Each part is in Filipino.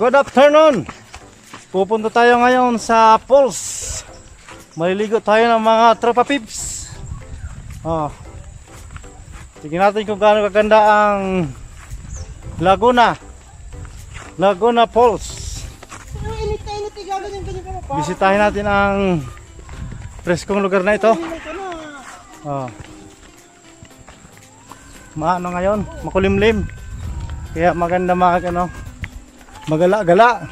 Good afternoon! Pupunta tayo ngayon sa falls. Maliligo tayo ng mga tropa pips. Tignan natin kung gaano kaganda ang Laguna Falls. Bisitahin natin ang preskong lugar na ito. Maano ngayon, makulimlim. Kaya maganda magala-gala.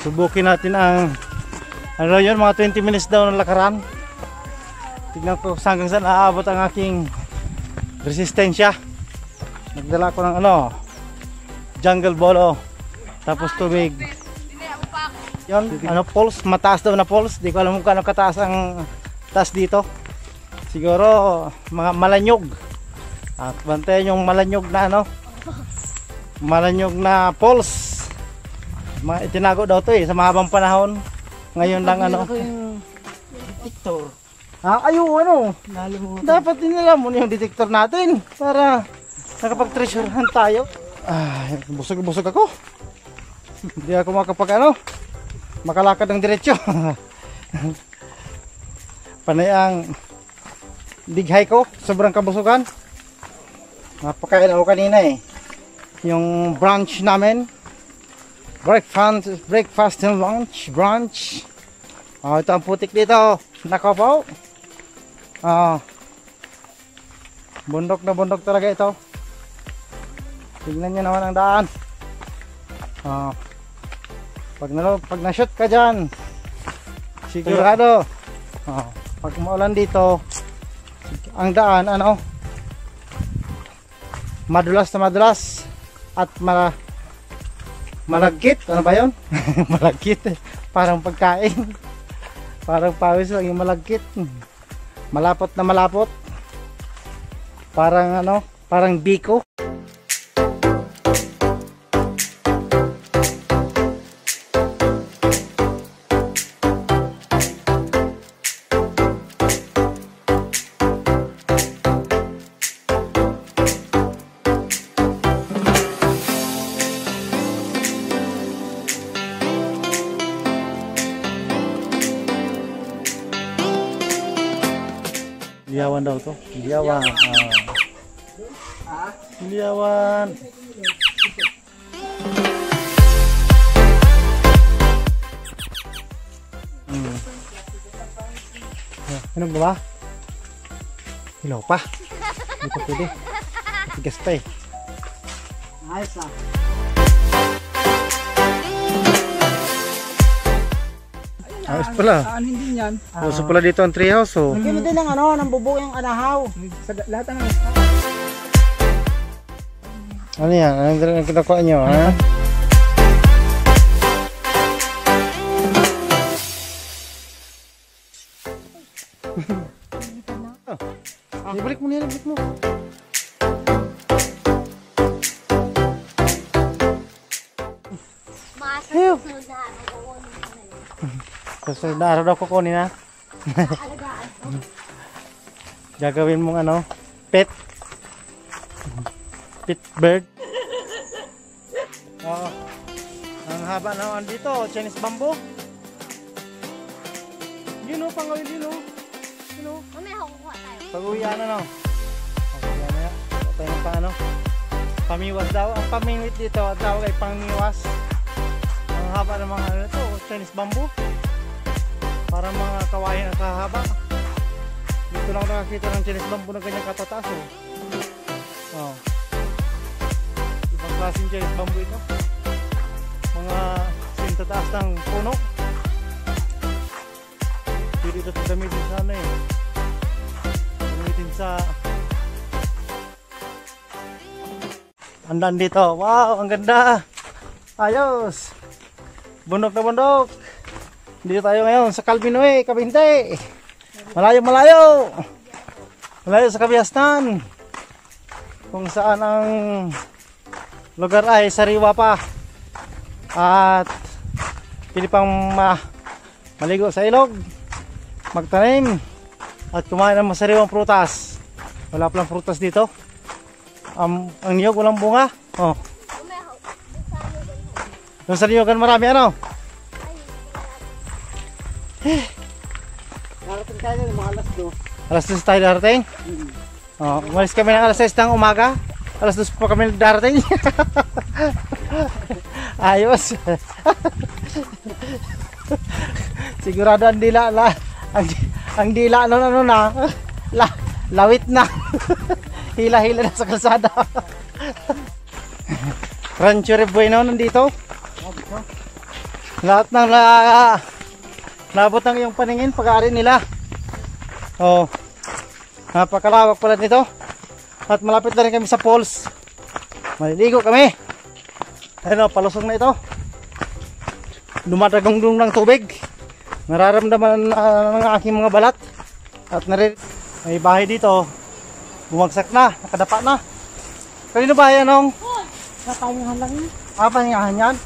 Subukin natin ang yun, mga 20 minutes daw ng lakaran. Tignan ko hanggang saan aabot ang aking resistensya. Nagdala ko ng jungle bolo, tapos tubig. Yun, falls, mataas daw na falls. Di ko alam kung ano kataas ang taas dito. Siguro mga malanyog. At bantayan yung malanyog na malanyog na falls. Itinago daw to sa mahabang panahon. Ngayon lang detector. Dapat dinala mo yung detector natin para nakapag-treasurehan tayo. Busog ako. Hindi ako makalakad ng diretsyo. Panay ang dighay ko, sobrang kabusugan. Napakain ako kanina yung brunch namin, breakfast and lunch brunch. Ito ang putik dito, nako po. Bundok na bundok talaga ito. Tingnan nyo naman ang daan. Pag na-shoot ka dyan, sigurado pag maulan dito, ang daan madulas na madulas at malagkit. Ano ba yun? Malagkit, parang pagkain, parang pawis lang yung malagkit. Malapot na malapot, parang parang biko. Liawan daw to. Liawan. Liawan. Ano ba? Hilaw pa. Hindi pa pwede. Tigas pa Ayos lang. Ayos pala. Saan hindi yan? Uso pala dito ang treehouse. Nagkino din ng bubo yung anahaw. Sa lahat ng ano yan? Anong kinakuha nyo? Ibalik mo niya, ibalik mo. Susunod na araw daw kukunin na. Gagawin mong pet bird. Ang haba naman dito, Chinese bamboo. Yun pangawin din mamaya kukuha tayo. Pag-uwian pag-uwian na yan. Tayo ng pamiwas daw. Ang pamingwit dito at tawag ay pamiwas. Ang haba ng mga Chinese bamboo. Para mga kawain ang kahaba. Dito lang nakakita ng Chinese bamboo na ganyang katataas. Ibang klaseng Chinese bamboo ito. Mga sintataas ng puno. Dito ito gamitin sa gamitin sa andan dito. Wow, ang ganda. Ayos. Bundok na bundok. Dito tayo ngayon sa Calvinoy, Kabinte. Malayo sa Kabiasnan, kung saan ang lugar ay sariwa pa at pili pang maligo sa ilog, magtanim at kumain ng masariwang prutas. Wala palang prutas dito. Ang niyog walang bunga. Doon sa Niyugan marami ano? Darating tayo ng mga alas 2. Alas 2 tayo darating? Oh, umalis kami ng alas 6 ng umaga. Alas 2 pa kami darating. Ayos. Sigurado ang dila ang dila ano na lawit na. Hila-hila na sa kalsada. Rancho Bueno nandito. Lahat ng labot ng iyong paningin pag-aari nila. Oh. Napakalawak pala nito. At malapit na rin kami sa falls. Maliligo kami. Ayun o, palusong na ito. Dumadagong ng tubig. Nararamdaman ng aking mga balat. At may bahay dito. Bumagsak na, nakadapa na. Kanino ba yan, Nong? Papahingahan lang yun. Papahingahan yan?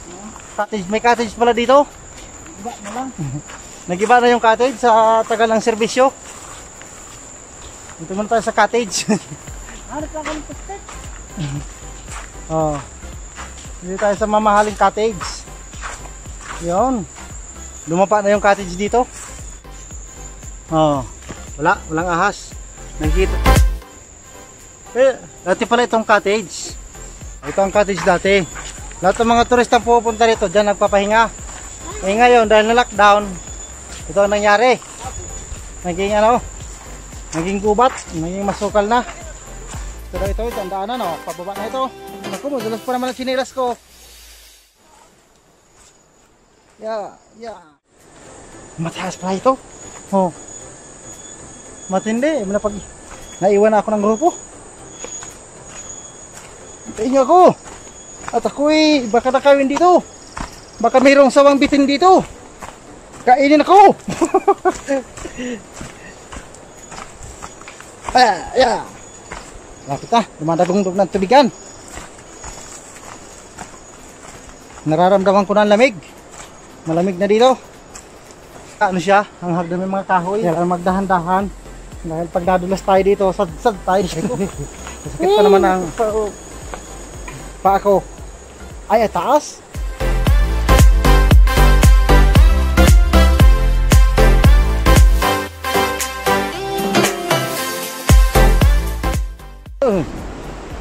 Cottage, may cottage pala dito. Iba na lang. Nagiba na yung cottage sa tagal ng serbisyo. Dito muna tayo sa cottage. Hanap lang kami pustet. Oh. Dito tayo sa mamahaling cottage. Yun. Lumapa na yung cottage dito. Oh. Walang ahas. Nakikita. Dati pala itong cottage. Ito ang cottage dati. Lahat ng mga turista pupunta rito, dyan nagpapahinga. Eh ngayon, dahil na lockdown, ito ang nangyari. Naging gubat, naging masukal na. Pero ito, tandaan na, pababa na ito. Naku, madulas pa naman ang sinilas ko. Yeah. Mataas pala ito. Oh. Matindi, naiwan na ako ng grupo. Hintayin niyo ako. At ako'y baka nakawin dito. Baka mayroong sawang bitin dito. Kainin ako. Yeah. Lapit na, dumadagong ng tubigan. Nararamdaman ko na ang lamig. Malamig na dito. Ano siya? Ang hagdan ng mga kahoy. Kaya magdahan-dahan. Dahil pag nadulas tayo dito, sad tayo dito. Sakit pa naman ang pa ako. Ay, taas.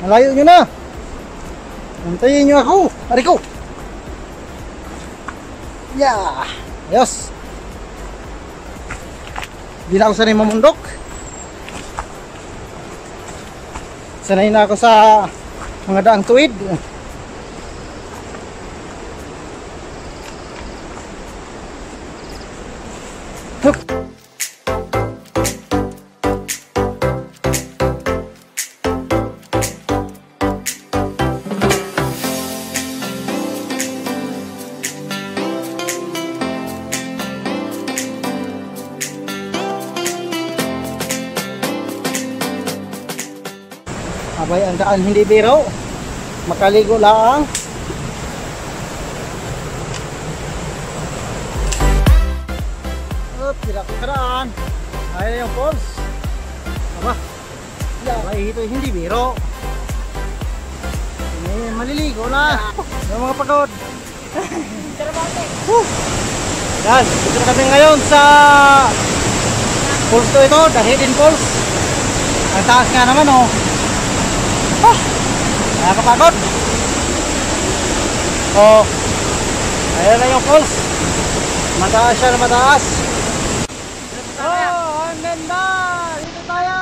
Malayo nyo na. Antayin nyo ako. Ari ko. Yeah. Ayos. Hindi na ako sanay mamundok. Sanay na ako sa mga daang tuwid. Abay, ang daan hindi biro. Makaligo lang. Tidak kekeraan. Ayo yung falls. Aba. Abay, ito hindi biro. Ini maliligo na. Yung mga pagod. Yan, dito na kami ngayon sa falls to ito, the Hidden Falls. Ang taas nga naman oh. Nakakapagod. Oh. Ayan na yung falls. Mataas siya na mataas. Oh, ang ganda. Dito tayo.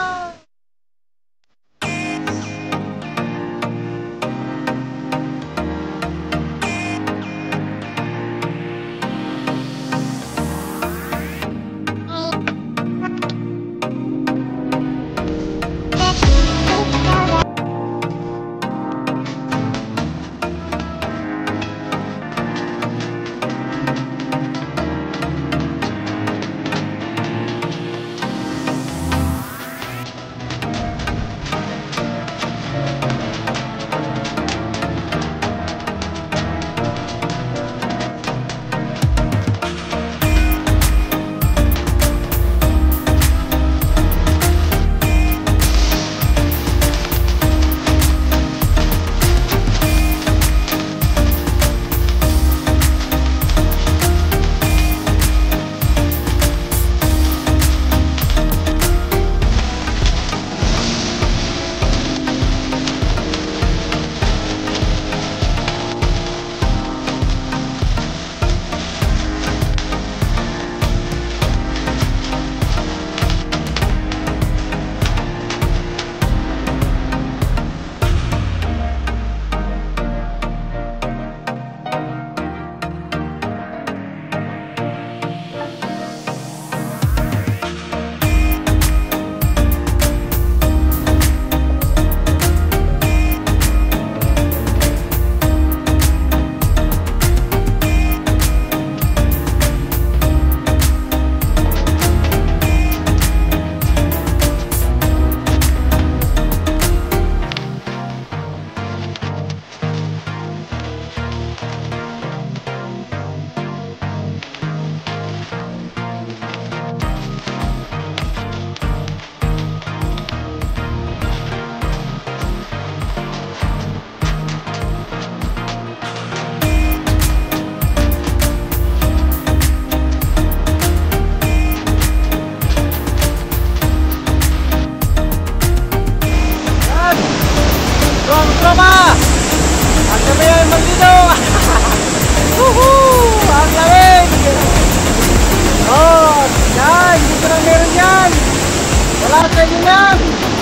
Wala sa inyo na!